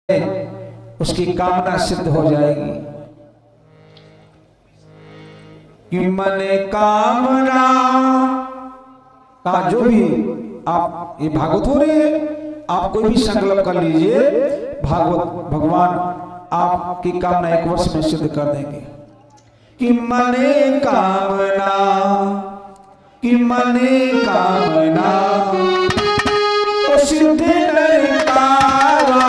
उसकी कामना सिद्ध हो जाएगी। कि मन कामना का जो भी आप ये भागवत हो रही है, आप कोई भी संकल्प कर लीजिए, भागवत भगवान आपकी कामना 1 वर्ष में सिद्ध कर देंगे। कि मने कामना, कि मने कामना ओ सिद्ध नहीं पावा।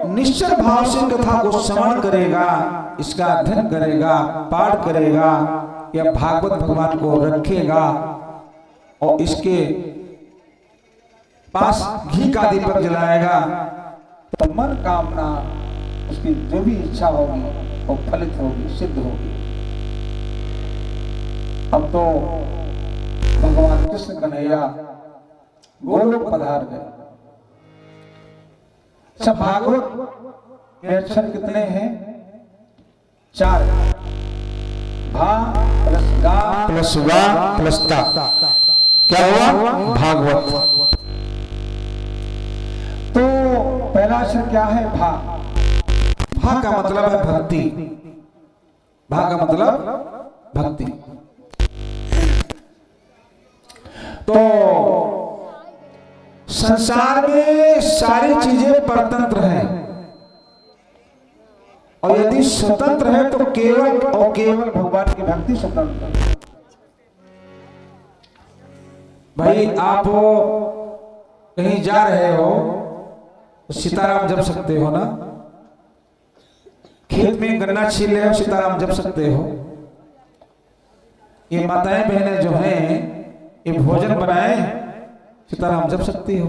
निश्चल भाव से कथा को श्रवण करेगा, इसका अध्ययन करेगा, पाठ करेगा, या भागवत भगवान को रखेगा और इसके पास घी का दीपक जलाएगा, तो मन कामना उसकी जो भी इच्छा होगी वो फलित होगी, सिद्ध होगी। अब तो भगवान कृष्ण कन्हैया गोलोक पधार गए। सब भागवत के अक्षर कितने हैं? 4। भा प्लस गा प्लस वा प्लस ता, क्या हुआ? भागवत। तो पहला अक्षर क्या है? भा। भा का मतलब है भक्ति। भा का मतलब भक्ति। तो संसार में सारी चीजें परतंत्र हैं, और यदि स्वतंत्र है तो केवल और केवल भगवान की भक्ति स्वतंत्र है। भाई आप कहीं जा रहे हो तो सीताराम जप सकते हो ना, खेत में गन्ना छील रहे हो सीताराम जप सकते हो। ये माताएं बहनें जो हैं ये भोजन बनाए सीताराम जप सकती हो,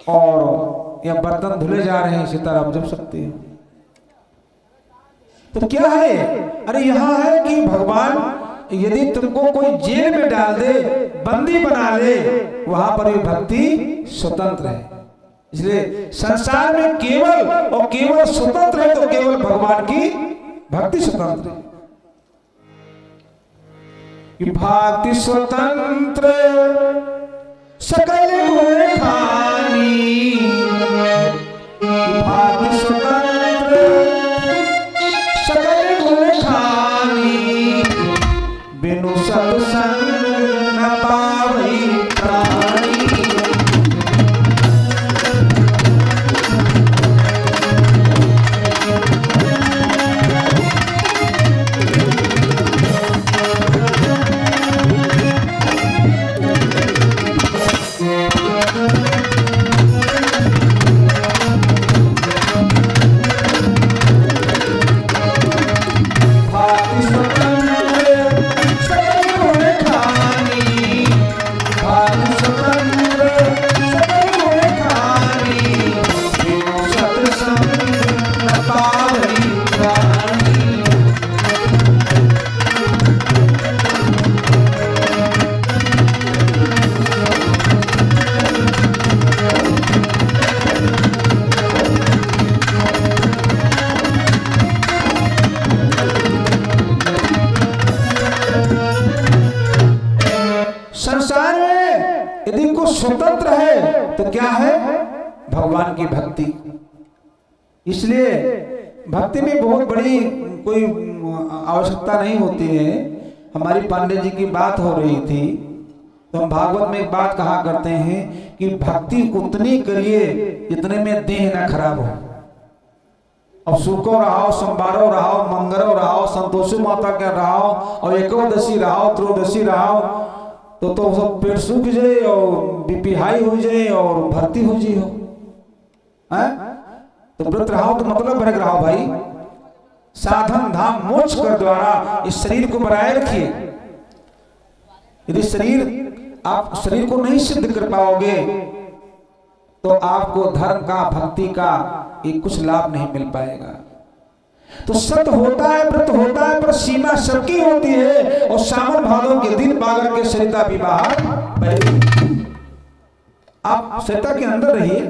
और या बर्तन धुले जा रहे हैं सीताराम जप सकती हो। तो क्या है? अरे यहां है कि भगवान यदि तुमको कोई जेल में डाल दे, बंदी बना ले, वहां पर भी भक्ति स्वतंत्र है। इसलिए संसार में केवल और केवल स्वतंत्र है तो केवल भगवान की भक्ति स्वतंत्र है। कि भक्ति स्वतंत्र सकल गुण खानी, भक्ति स्वतंत्र सकल गुण खानी, बिनु सत्संग न पावई प्राणी। संसार में यदि को स्वतंत्र है तो क्या है? भगवान की भक्ति। इसलिए भक्ति में बहुत बड़ी कोई आवश्यकता नहीं होती है। हमारी पांडे जी की बात हो रही थी, तो हम भागवत में एक बात कहा करते हैं कि भक्ति उतनी करिए जितने में देह न खराब हो। अब सुको रहो, सोमवारो रहो, मंगलो रहो, संतोषी माता के रहो, और एकादशी रहो, त्रयोदशी रहो, तो सब पेट सूख जाए और बीपी हाई हो जाए और भर्ती हो जाए हो। तो व्रत रहो तो मतलब भरक रहो भाई। साधन धाम मोक्ष कर द्वारा इस शरीर को बनाए रखिए। यदि आप शरीर को नहीं सिद्ध कर पाओगे तो आपको धर्म का, भक्ति का एक कुछ लाभ नहीं मिल पाएगा। तो सत्य होता है, व्रत होता है, पर सीमा सबकी होती है। और सावन भादों के दिन बागर के सरिता भी बाहर बहेगी। आप सरिता के अंदर रहिए,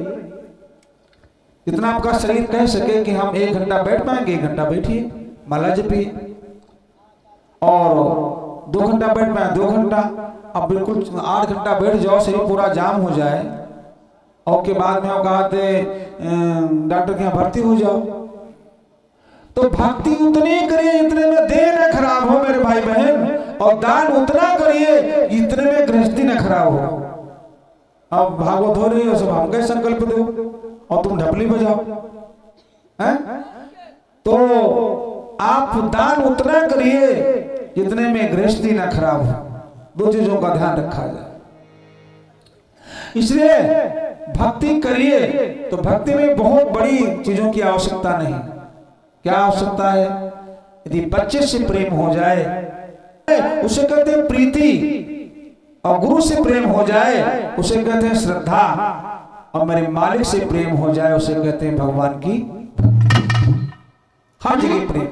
जितना आपका शरीर कह सके कि हम 1 घंटा बैठ पाएंगे, 1 घंटा बैठिए, माला जपिए। और 2 घंटा बैठ पाए 2 घंटा। अब बिल्कुल 8 घंटा बैठ जाओ, शरीर पूरा जाम हो जाए और के बाद में वो कहते डॉक्टर के यहाँ भर्ती हो जाओ। तो भक्ति उतनी करिए इतने में देह न खराब हो मेरे भाई बहन, और दान उतना करिए इतने में गृहस्थी न खराब हो। अब भागवत हो रही हो, सब हम कैसे संकल्प दो और तुम ढपली बजाओ हैं? तो आप दान उतना करिए जितने में गृहस्थी न खराब हो। 2 चीजों का ध्यान रखा जाए। इसलिए भक्ति करिए तो भक्ति में बहुत बड़ी चीजों की आवश्यकता नहीं। क्या आवश्यकता है? यदि बच्चे से प्रेम हो जाए उसे कहते हैं प्रीति, और गुरु से प्रेम हो जाए उसे कहते हैं श्रद्धा, और मेरे मालिक से प्रेम हो जाए उसे कहते हैं भगवान की भक्ति। हर जगह प्रेम।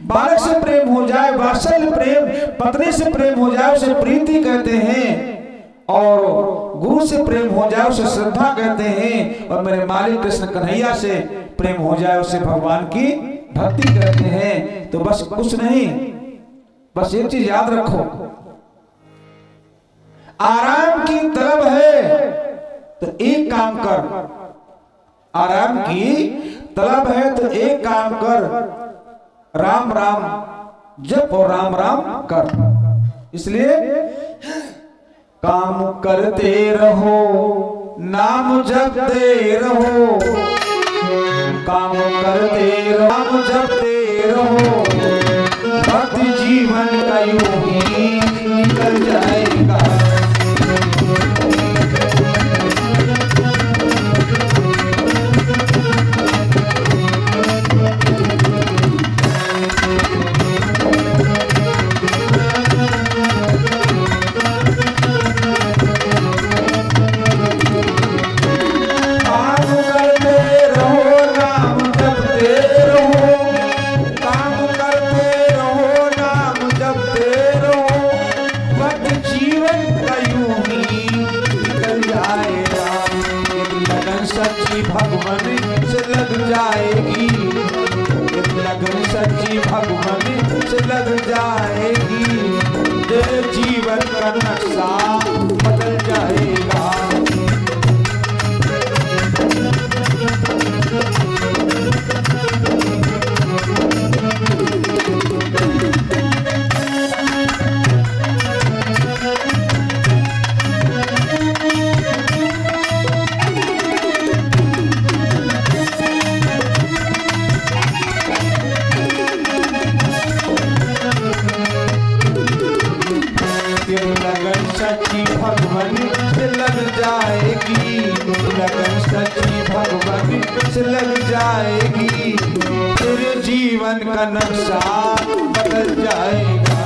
बालक से प्रेम हो जाए वात्सल्य प्रेम, पत्नी से प्रेम हो जाए उसे प्रीति कहते हैं, और गुरु से प्रेम हो जाए उसे श्रद्धा कहते हैं, और मेरे मालिक कृष्ण कन्हैया से प्रेम हो जाए उसे भगवान की भक्ति कहते हैं। तो बस कुछ नहीं, बस एक चीज याद रखो, आराम की तलब है तो एक काम कर। आराम की तलब है तो एक काम कर, राम राम जप और राम राम कर। इसलिए काम करते रहो, नाम जपते रहो, काम करते रहो, नाम जपते रहो, भक्ति जीवन का यूं ही निकल जाएगा। भगवान से लग जाएगी, लगन सच्ची भगवान से लग जाएगी, तेरे जीवन का नक्शा बदल जाएगा। सच्ची भगवान से लग जाएगी, लगन सच्ची भगवान से लग जाएगी, तेरे जीवन का नक्शा बदल जाएगा।